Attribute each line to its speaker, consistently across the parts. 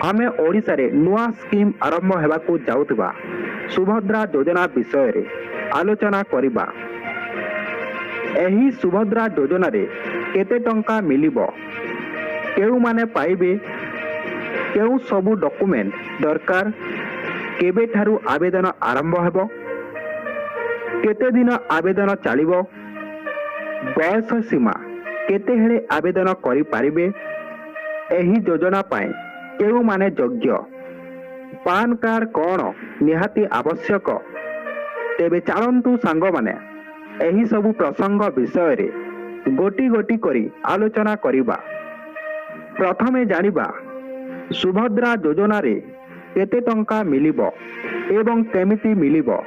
Speaker 1: आमे ओडिशारे नुआ स्कीम आरंभ हेबाकु जाउतबा सुभद्रा योजना विषय आलोचना करिबा। एही सुभद्रा योजना रे केते टंका मिलिबो, केउ माने पाइबे, केउ सबु डॉक्यूमेंट दरकार, केबे ठारू आवेदन आरंभ हेबो, केते दिन आवेदन चलिबो, बयस सीमा केते हेले आवेदन करि पारिबे, एही योजना पाए केउ माने योग्य, पान कार्ड कौन निहाती आवश्यक। तेबे चलंतु सांग माने एही सबु प्रसंग विषय रे गोटी गोटी करी आलोचना करिबा। प्रथमे जानिबा सुभद्रा योजना रे केते टंका मिलिबो एवं केमिति मिलिबो।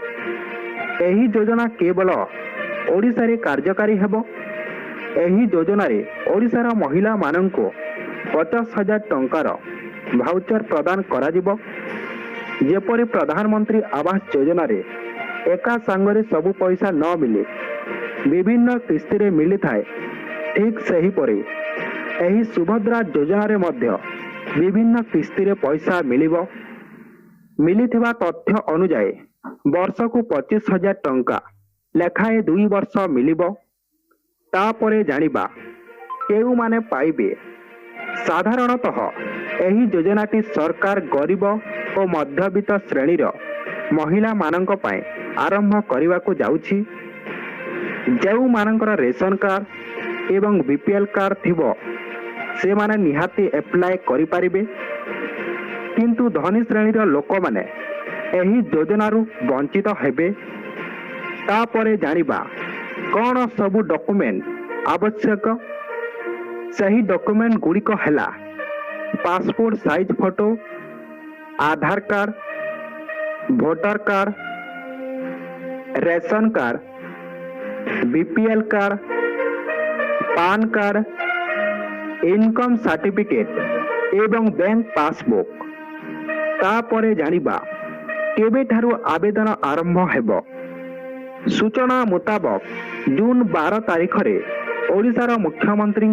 Speaker 1: एही योजना केवल ओडिशा रे कार्यकारी हेबो। एही योजना रे ओडिशार महिला माननको 50,000 टंकार भाउचर प्रदान करा जिवो। जेपरि प्रधानमंत्री आवास योजना रे एका सांगरे सबु पैसा न मिले, विभिन्न किस्ती रे मिली थाए, ठीक सही परे एही सुभद्रा योजना रे मध्य विभिन्न किस्ती रे पैसा मिलिबो। मिलिथिबा तथ्य अनुसार वर्ष को 25,000 टंका लेखाए 2 वर्ष मिलिबो। तापरे जानिबा केउ माने पाइबे। साधारणतः एही योजनाटी सरकार गरीब और मध्यवित्त श्रेणीर महिला मानक पाए आरंभ करने जाउछि। जेउ मानकर रेशन कार्ड एवं बीपीएल कार्ड थिबो से माने निहाती एप्लाय करि पारिबे। किंतु धनी श्रेणीर लोक माने एही योजनारू वंचित हेबे। तापरे जानिबा कौन सबु डॉक्यूमेंट आवश्यक। सही डॉक्यूमेंट गुड़िक हैला passport size photo, Aadhaar card, voter card, ration card, BPL card, PAN card, income certificate एवं बैंक पासबुक। तापरे जानिबा केबे ठारू आवेदन आरंभ हेबो। सूचना मुताबक जून 12 तारिख रे ओडिशार मुख्यमंत्री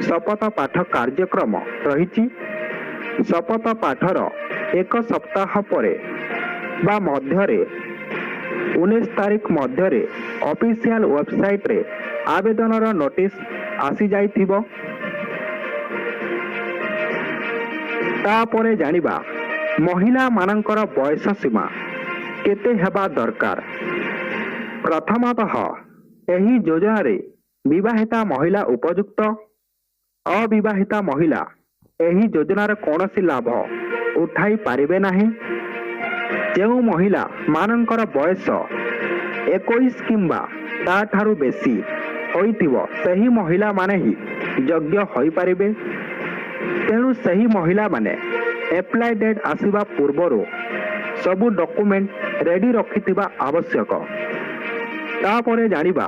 Speaker 1: शपथ पाठ कार्यक्रम रही। शपथ पाठर एक सप्ताह परे बा मध्यरे 19 तारिख मध्यरे ऑफिशियल वेबसाइट रे आवेदनर नोटिस आसी जाइथिबो। तापरे जानिबा महिला मानकर बयस सीमा केते हेबा दरकार। प्रथमतः एही योजना रे विवाहिता महिला उपयुक्त, अविवाहिता महिला एही योजनार कौनसी लाभ उठाई पारिबे नाही। जेउ महिला मानकर बयस 21 किंबा ता ठारू बेसी होइतिबो सही महिला माने ही योग्य होई पारिबे। तेणु सही महिला माने एप्लाई डेट आसीबा पूर्वरो सबु डॉक्यूमेंट रेडी रखिथिबा आवश्यक। तापरे जानिबा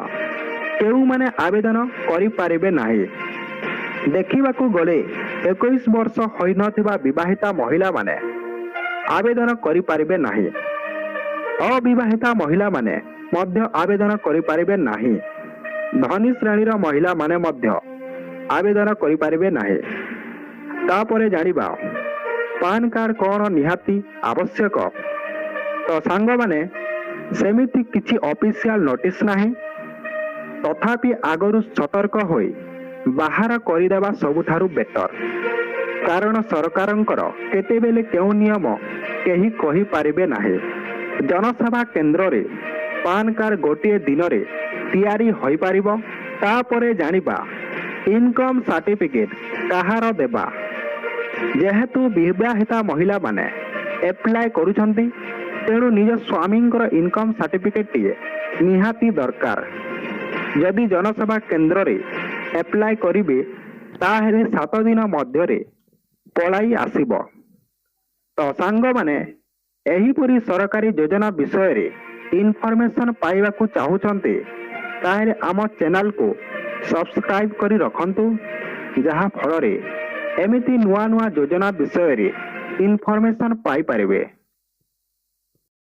Speaker 1: केउ माने आवेदन करि पारिबे नाही। देखिबाकू गले 21 वर्ष होई नथिबा विवाहिता महिला माने आवेदन करि पारिबे नाही। अविवाहिता महिला माने मध्य आवेदन करि पारिबे नाही। धनी श्रेणीर महिला माने मध्य आवेदन करि पारिबे नाही। तापरे जानिबा पान कार्ड कौन निहाती आवश्यक। तो सांग माने सेमिति किछि ऑफिशियल नोटिस नाही। तथापि आगरु सतर्क होई बाहर करिदेबा सबुठारु बेटर। कारण सरकारंकर केतेबेले केउ नियम केही कहि पारिबे नाही। जनसेवा केंद्र रे पान कार्ड गोटे दिन रे तैयारी होई पारिबो। तापरे जानिबा इनकम सर्टिफिकेट कहार देबा। जेहेतु विवाहिता महिला माने एप्लाई करूछंती, तेणु निज स्वामींकर इनकम सर्टिफिकेट निहाती दरकार। यदि जनसेवा केंद्र रे एप्लाई करिबे ताहेले 7 दिन मध्यरे पलाई आसीबो। तो सांग माने एहीपरि सरकारी योजना विषय रे इनफॉरमेशन पाइबाकू चाहुचंते ताहेले आम चैनल को सब्सक्राइब करी रखंतु। जहा फल रे एमिति नुआ नुआ योजना विषय रे इनफॉरमेशन पाई पारिबे।